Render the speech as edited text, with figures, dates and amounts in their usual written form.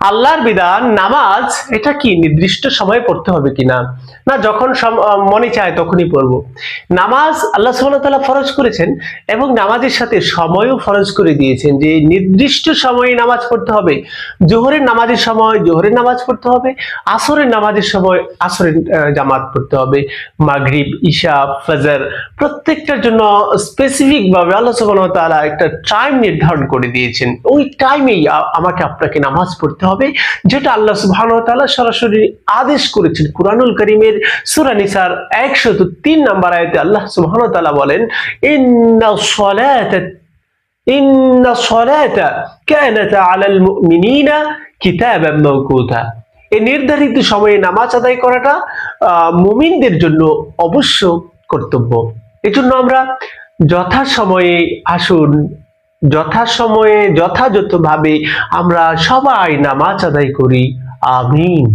আল্লাহর বিধান নামাজ এটা কি নির্দিষ্ট সময়ে পড়তে হবে কিনা, না যখন মনে চায় তখনই পড়বো? নামাজ আল্লাহ সুবহানাহু ওয়া তাআলা ফরজ করেছেন এবং নামাজের সাথে সময়ও ফরজ করে দিয়েছেন যে নির্দিষ্ট সময়ে নামাজ পড়তে হবে। জোহরের নামাজের সময় জোহরের নামাজ পড়তে হবে, আসরের নামাজের সময় আসরের জামাত পড়তে হবে, মাগরিব, ঈশা, ফজর প্রত্যেকটার জন্য স্পেসিফিক ভাবে আল্লাহ সুবহানাহু ওয়া তাআলা একটা টাইম নির্ধারণ করে দিয়েছেন। ওই টাইমেই আমাকে আপনাকে নামাজ পড়তে হবে, যেটা আল্লাহ সুবহানাহু ওয়া তাআলা সরাসরি আদেশ করেছেন। কুরআনুল কারীমের সূরা নিসার 103 নম্বর আয়াতে আল্লাহ সুবহানাহু ওয়া তাআলা বলেন, ইন্নাস সালাতা কানাত আলাল মুমিনিনা কিতাবাম মাওকুতা। এই নির্ধারিত সময়ে নামাজ আদায় করাটা মুমিনদের জন্য অবশ্য কর্তব্য। এজন্য আমরা যথাসময়ে আসুন, যথাসময়ে যথাযথভাবে আমরা সবাই নামাজ আদায় করি। আমিন।